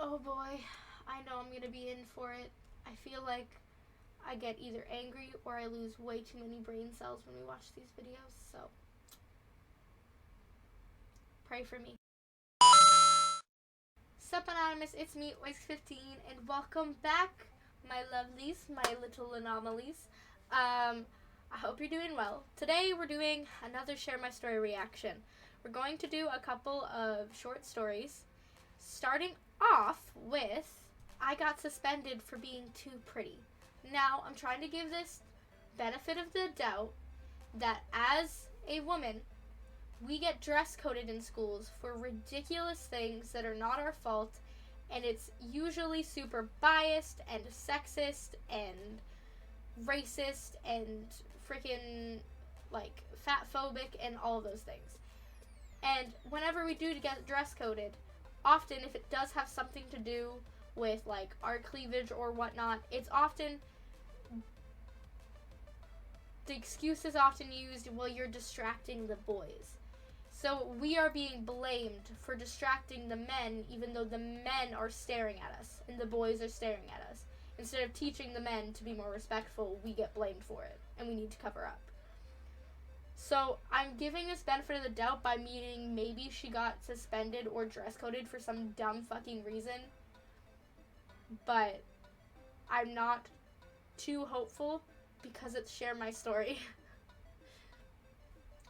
Oh boy, I know I'm gonna be in for it. I feel like I get either angry or I lose way too many brain cells when we watch these videos, so pray for me. Sup Anonymous, it's me, Oix15, and welcome back, my lovelies, my little anomalies. I hope you're doing well. Today we're doing another Share My Story reaction. We're going to do a couple of short stories, starting off with I got suspended for being too pretty. Now, I'm trying to give this benefit of the doubt that as a woman, we get dress coded in schools for ridiculous things that are not our fault, and it's usually super biased and sexist and racist and freaking like fat phobic and all of those things. And whenever we do get dress coded, often if it does have something to do with like our cleavage or whatnot, it's often the excuse is often used, well, you're distracting the boys. So we are being blamed for distracting the men, even though the men are staring at us and the boys are staring at us. Instead of teaching the men to be more respectful, we get blamed for it, and we need to cover up. So I'm giving this benefit of the doubt by meaning maybe she got suspended or dress coded for some dumb fucking reason, but I'm not too hopeful because it's Share My Story.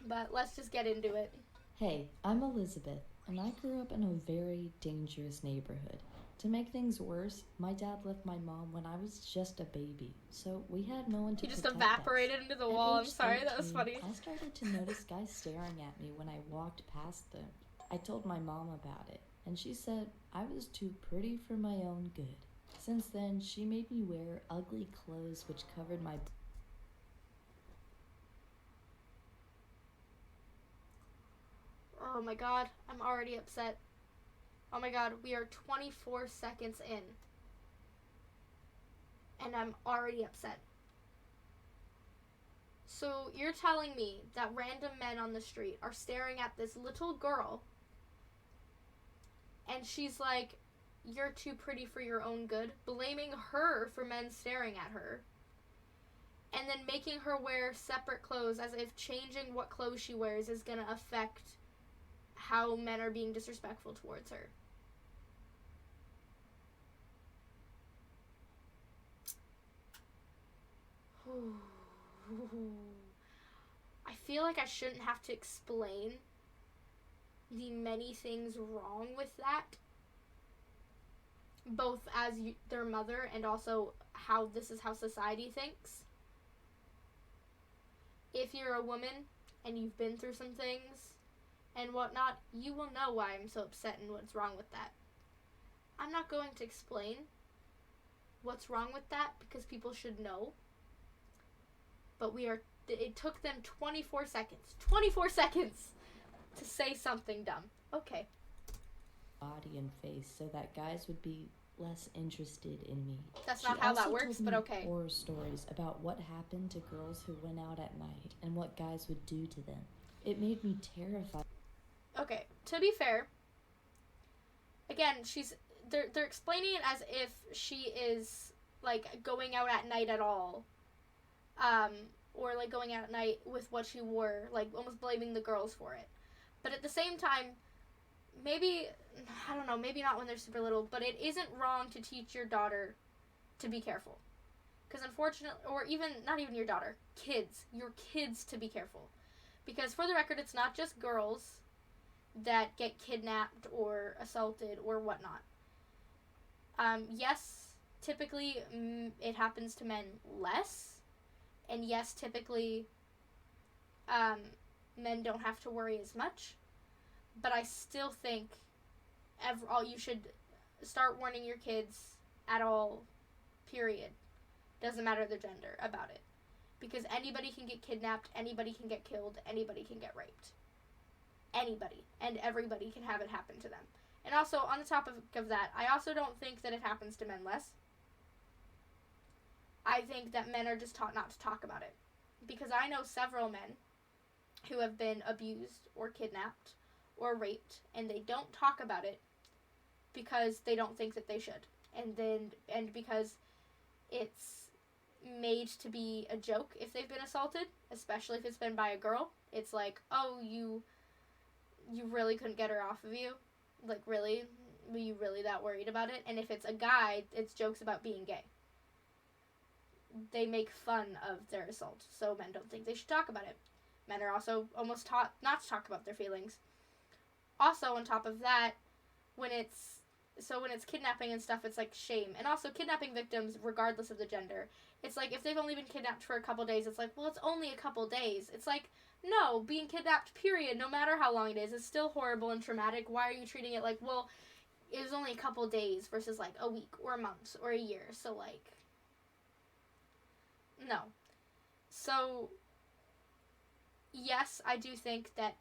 But let's just get into it. Hey, I'm Elizabeth, and I grew up in a very dangerous neighborhood. To make things worse, my dad left my mom when I was just a baby, so we had no one to He just protect evaporated us. into the At wall. I'm age sorry, that was 13, funny. I started to notice guys staring at me when I walked past them. I told my mom about it, and she said I was too pretty for my own good. Since then, she made me wear ugly clothes which covered my Oh my god, I'm already upset. Oh my god, we are 24 seconds in. And I'm already upset. So you're telling me that random men on the street are staring at this little girl and she's like, you're too pretty for your own good, blaming her for men staring at her, and then making her wear separate clothes as if changing what clothes she wears is going to affect how men are being disrespectful towards her. I feel like I shouldn't have to explain the many things wrong with that, both as their mother and also how this is how society thinks. If you're a woman and you've been through some things and whatnot, you will know why I'm so upset and what's wrong with that. I'm not going to explain what's wrong with that because people should know. But it took them 24 seconds. 24 seconds to say something dumb. Okay. body and face so that guys would be less interested in me. That's not how that works, but okay. Horror stories about what happened to girls who went out at night and what guys would do to them. It made me terrified. Okay, to be fair, again, they're explaining it as if she is like going out at night at all, or like going out at night with what she wore, like almost blaming the girls for it. But at the same time, maybe, I don't know, maybe not when they're super little, but it isn't wrong to teach your daughter to be careful. Because unfortunately, or even, not even your daughter, your kids to be careful. Because for the record, it's not just girls that get kidnapped or assaulted or whatnot. Yes, typically it happens to men less. And yes, typically men don't have to worry as much. But I still think you should start warning your kids at all, period. Doesn't matter their gender, about it. Because anybody can get kidnapped, anybody can get killed, anybody can get raped. Anybody. And everybody can have it happen to them. And also, on the topic of that, I also don't think that it happens to men less. I think that men are just taught not to talk about it. Because I know several men who have been abused or kidnapped or raped, and they don't talk about it because they don't think that they should. And because it's made to be a joke if they've been assaulted, especially if it's been by a girl. It's like, oh, you really couldn't get her off of you? Like, really? Were you really that worried about it? And if it's a guy, it's jokes about being gay. They make fun of their assault, so men don't think they should talk about it. Men are also almost taught not to talk about their feelings. Also, on top of that, when it's kidnapping and stuff, it's like shame. And also, kidnapping victims, regardless of the gender, it's like, if they've only been kidnapped for a couple days, it's like, well, it's only a couple days. It's like, no, being kidnapped, period, no matter how long it is still horrible and traumatic. Why are you treating it like, well, it was only a couple days versus, like, a week or a month or a year? So, like, no. So, yes, I do think that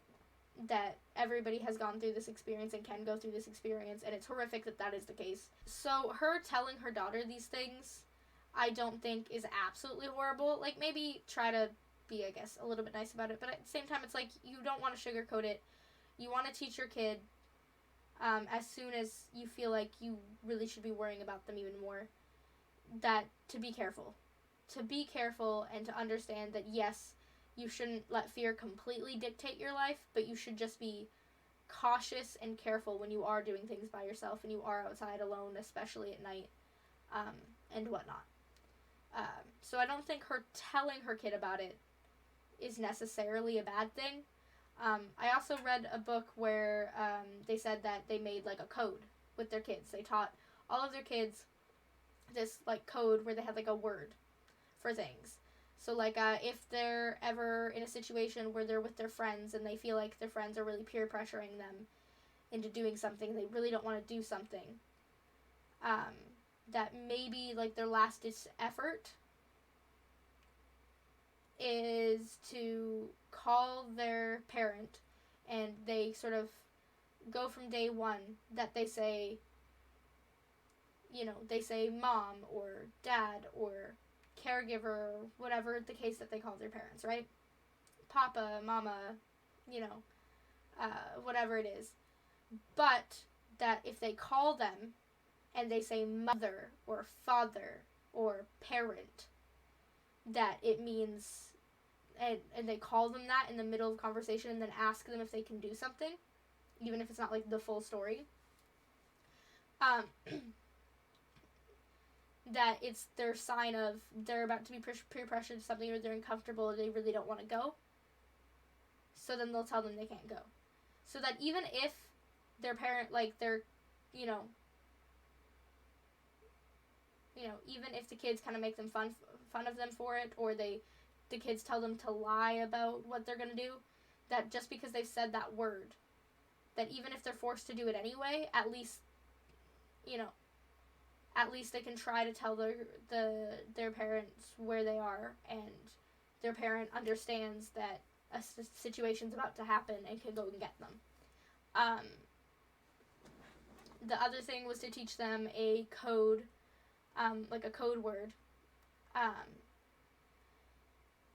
everybody has gone through this experience and can go through this experience, and it's horrific that is the case. So her telling her daughter these things, I don't think is absolutely horrible. Like, maybe try to be, I guess, a little bit nice about it, but at the same time, it's like, you don't want to sugarcoat it. You want to teach your kid, as soon as you feel like you really should be worrying about them even more, that to be careful. To be careful and to understand that, yes, you shouldn't let fear completely dictate your life, but you should just be cautious and careful when you are doing things by yourself and you are outside alone, especially at night, and whatnot. So I don't think her telling her kid about it is necessarily a bad thing. I also read a book where they said that they made like a code with their kids. They taught all of their kids this like code where they had like a word for things. So, like, if they're ever in a situation where they're with their friends and they feel like their friends are really peer pressuring them into doing something, they really don't want to do something, that maybe, like, their last effort is to call their parent, and they sort of go from day one that they say, they say mom or dad or caregiver, whatever the case that they call their parents, right? Papa, mama, whatever it is. But that if they call them and they say mother or father or parent, that it means, and they call them that in the middle of conversation and then ask them if they can do something, even if it's not like the full story. That it's their sign of they're about to be peer pressured to something, or they're uncomfortable, or they really don't want to go. So then they'll tell them they can't go. So that even if their parent, like, they're, even if the kids kind of make them fun of them for it, or the kids tell them to lie about what they're going to do, that just because they've said that word, that even if they're forced to do it anyway, at least they can try to tell their parents where they are, and their parent understands that a situation's about to happen and can go and get them. The other thing was to teach them a code, like a code word,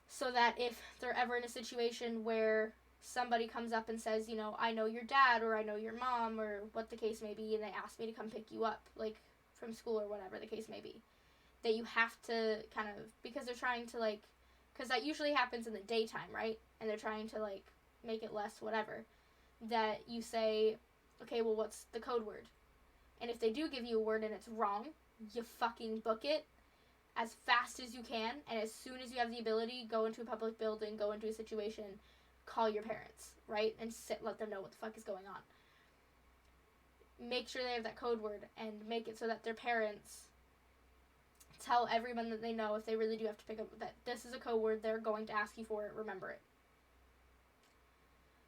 so that if they're ever in a situation where somebody comes up and says, I know your dad, or I know your mom, or what the case may be, and they ask me to come pick you up, like, from school or whatever the case may be, that you have to kind of, because they're trying to, like, because that usually happens in the daytime, right? And they're trying to, like, make it less whatever, that you say, okay, well, what's the code word? And if they do give you a word and it's wrong, you fucking book it as fast as you can, and as soon as you have the ability, go into a public building, go into a situation, call your parents, right? And let them know what the fuck is going on. Make sure they have that code word, and make it so that their parents tell everyone that they know, if they really do have to pick up, that this is a code word, they're going to ask you for it, remember it.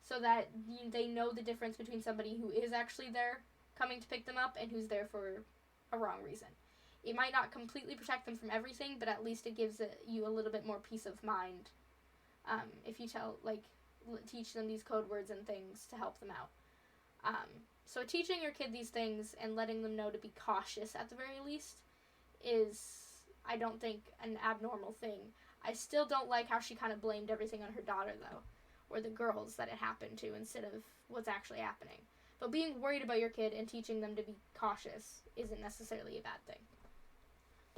So that they know the difference between somebody who is actually there coming to pick them up and who's there for a wrong reason. It might not completely protect them from everything, but at least it gives you a little bit more peace of mind, if you teach them these code words and things to help them out. So teaching your kid these things and letting them know to be cautious at the very least is, I don't think, an abnormal thing. I still don't like how she kind of blamed everything on her daughter, though, or the girls that it happened to, instead of what's actually happening. But being worried about your kid and teaching them to be cautious isn't necessarily a bad thing.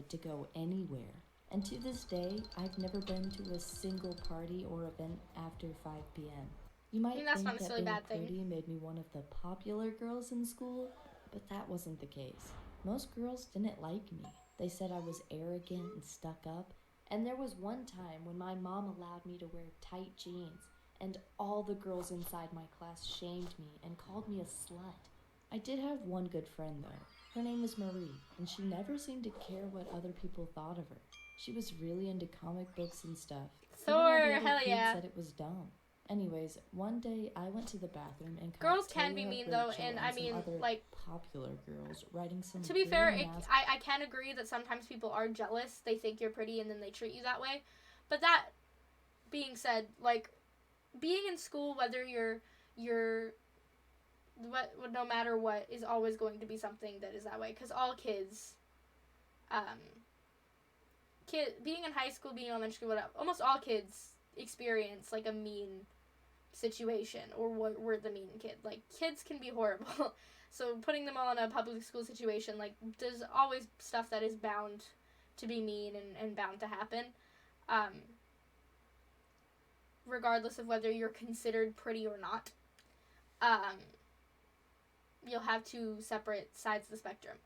To go anywhere. And to this day, I've never been to a single party or event after 5 p.m. You might that's not think that necessarily a being bad thing. pretty made me one of the popular girls in school, but that wasn't the case. Most girls didn't like me. They said I was arrogant and stuck up, and there was one time when my mom allowed me to wear tight jeans, and all the girls inside my class shamed me and called me a slut. I did have one good friend though. Her name was Marie, and she never seemed to care what other people thought of her. She was really into comic books and stuff. Thor, Even all the other hell kids yeah. said it was dumb. Anyways, one day I went to the bathroom and caught Girls can be Taylor, mean though, Rachel, and some I mean, other like, popular girls writing some. to be really fair, nasty- I can agree that sometimes people are jealous. They think you're pretty and then they treat you that way. But that being said, like, being in school, whether no matter what, is always going to be something that is that way. Because all kids, being in high school, being in elementary school, whatever, almost all kids experience, like, a mean situation or we're the mean kid. Like, kids can be horrible. So putting them all in a public school situation, like, there's always stuff that is bound to be mean and bound to happen. Regardless of whether you're considered pretty or not. You'll have two separate sides of the spectrum.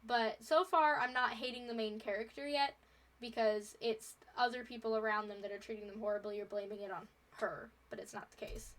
But so far, I'm not hating the main character yet, because it's other people around them that are treating them horribly or blaming it on her, but it's not the case.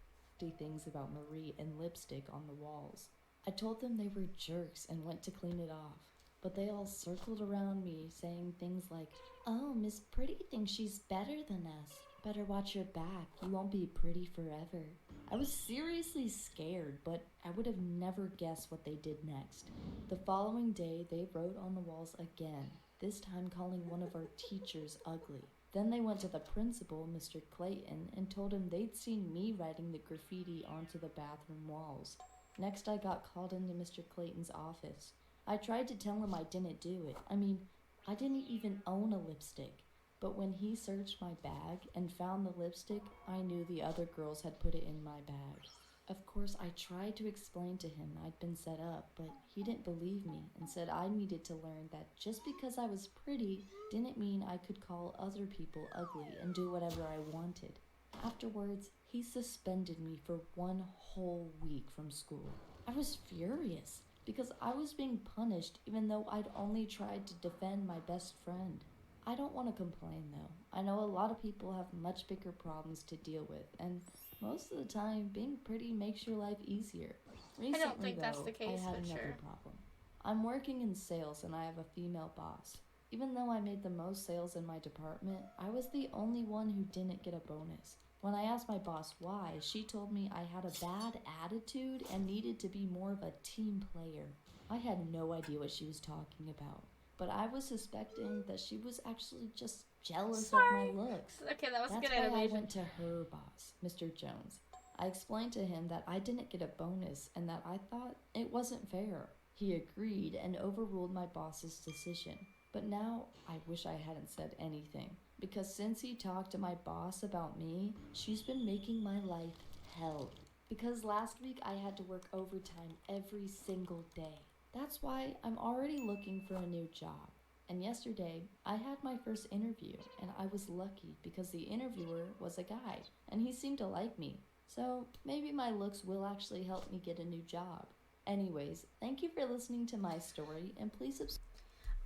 Things about Marie and lipstick on the walls. I told them they were jerks and went to clean it off, but they all circled around me saying things like, "Oh, Miss Pretty thinks she's better than us. Better watch your back, you won't be pretty forever." I was seriously scared, but I would have never guessed what they did next. The following day, they wrote on the walls again, this time calling one of our teachers ugly. Then they went to the principal, Mr. Clayton, and told him they'd seen me writing the graffiti onto the bathroom walls. Next, I got called into Mr. Clayton's office. I tried to tell him I didn't do it. I mean, I didn't even own a lipstick. But when he searched my bag and found the lipstick, I knew the other girls had put it in my bag. Of course, I tried to explain to him I'd been set up, but he didn't believe me and said I needed to learn that just because I was pretty didn't mean I could call other people ugly and do whatever I wanted. Afterwards, he suspended me for 1 whole week from school. I was furious because I was being punished even though I'd only tried to defend my best friend. I don't want to complain though. I know a lot of people have much bigger problems to deal with, and most of the time, being pretty makes your life easier. Recently, I don't think that's the case, I had but another sure. problem. I'm working in sales and I have a female boss. Even though I made the most sales in my department, I was the only one who didn't get a bonus. When I asked my boss why, she told me I had a bad attitude and needed to be more of a team player. I had no idea what she was talking about, but I was suspecting that she was actually just jealous of my looks. Okay, that was That's good why animation. I went to her boss, Mr. Jones. I explained to him that I didn't get a bonus and that I thought it wasn't fair. He agreed and overruled my boss's decision. But now I wish I hadn't said anything, because since he talked to my boss about me, she's been making my life hell. Because last week I had to work overtime every single day. That's why I'm already looking for a new job. And yesterday, I had my first interview, and I was lucky because the interviewer was a guy, and he seemed to like me. So maybe my looks will actually help me get a new job. Anyways, thank you for listening to my story, and please subscribe.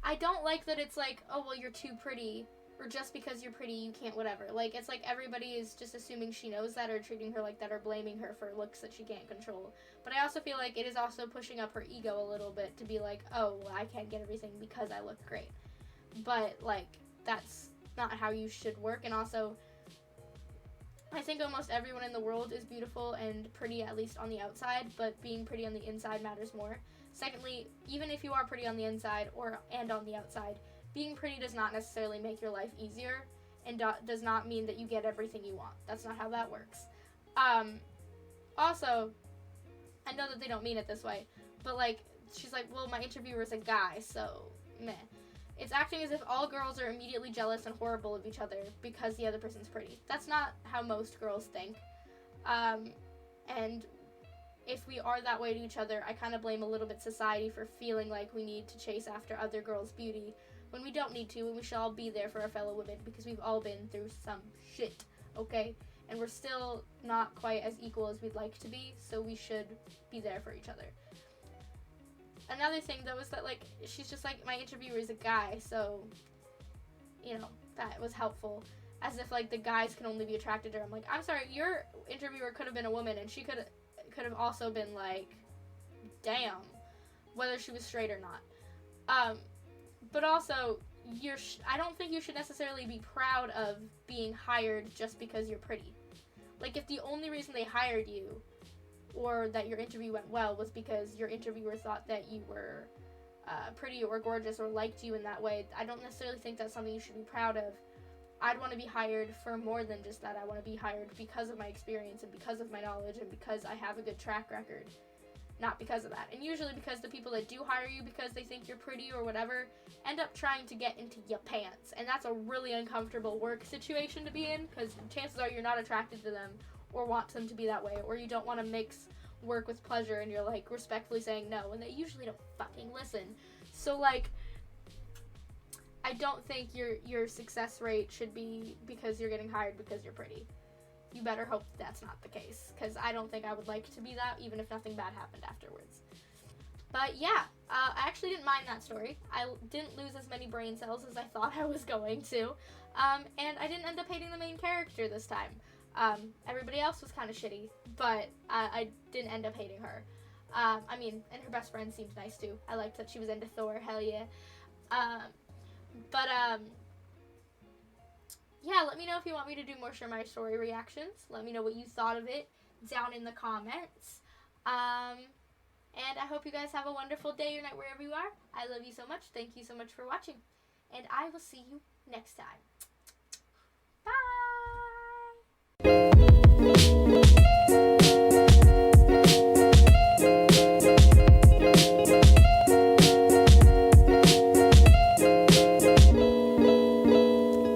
I don't like that it's like, oh, well, you're too pretty, or just because you're pretty, you can't whatever. Like, it's like everybody is just assuming she knows that or treating her like that or blaming her for looks that she can't control. But I also feel like it is also pushing up her ego a little bit to be like, oh, well, I can't get everything because I look great. But, like, that's not how you should work. And also, I think almost everyone in the world is beautiful and pretty, at least on the outside, but being pretty on the inside matters more. Secondly, even if you are pretty on the inside and on the outside, being pretty does not necessarily make your life easier and does not mean that you get everything you want. That's not how that works. Also, I know that they don't mean it this way, but, like, she's like, well, my interviewer's a guy, so meh. It's acting as if all girls are immediately jealous and horrible of each other because the other person's pretty. That's not how most girls think. And if we are that way to each other, I kind of blame a little bit society for feeling like we need to chase after other girls' beauty when we don't need to, and we should all be there for our fellow women because we've all been through some shit, okay? And we're still not quite as equal as we'd like to be, so we should be there for each other. Another thing, though, is that, like, she's just like, my interviewer is a guy, so, you know, that was helpful. As if, like, the guys can only be attracted to her. I'm like, I'm sorry, your interviewer could have been a woman, and she could have also been like, damn, whether she was straight or not. But also, I don't think you should necessarily be proud of being hired just because you're pretty. Like, if the only reason they hired you, or that your interview went well, was because your interviewer thought that you were pretty or gorgeous or liked you in that way, I don't necessarily think that's something you should be proud of. I'd want to be hired for more than just that. I want to be hired because of my experience and because of my knowledge and because I have a good track record. Not because of that. And usually because the people that do hire you because they think you're pretty or whatever end up trying to get into your pants. And that's a really uncomfortable work situation to be in, because chances are you're not attracted to them or want them to be that way, or you don't want to mix work with pleasure and you're like respectfully saying no, and they usually don't fucking listen. So like, I don't think your success rate should be because you're getting hired because you're pretty. You better hope that's not the case, because I don't think I would like to be that, even if nothing bad happened afterwards. But yeah, I actually didn't mind that story. I didn't lose as many brain cells as I thought I was going to, and I didn't end up hating the main character this time. Everybody else was kind of shitty, but I didn't end up hating her. I mean, and her best friend seemed nice too. I liked that she was into Thor, hell yeah. Yeah, let me know if you want me to do more Share My Story reactions. Let me know what you thought of it down in the comments. And I hope you guys have a wonderful day or night wherever you are. I love you so much. Thank you so much for watching. And I will see you next time.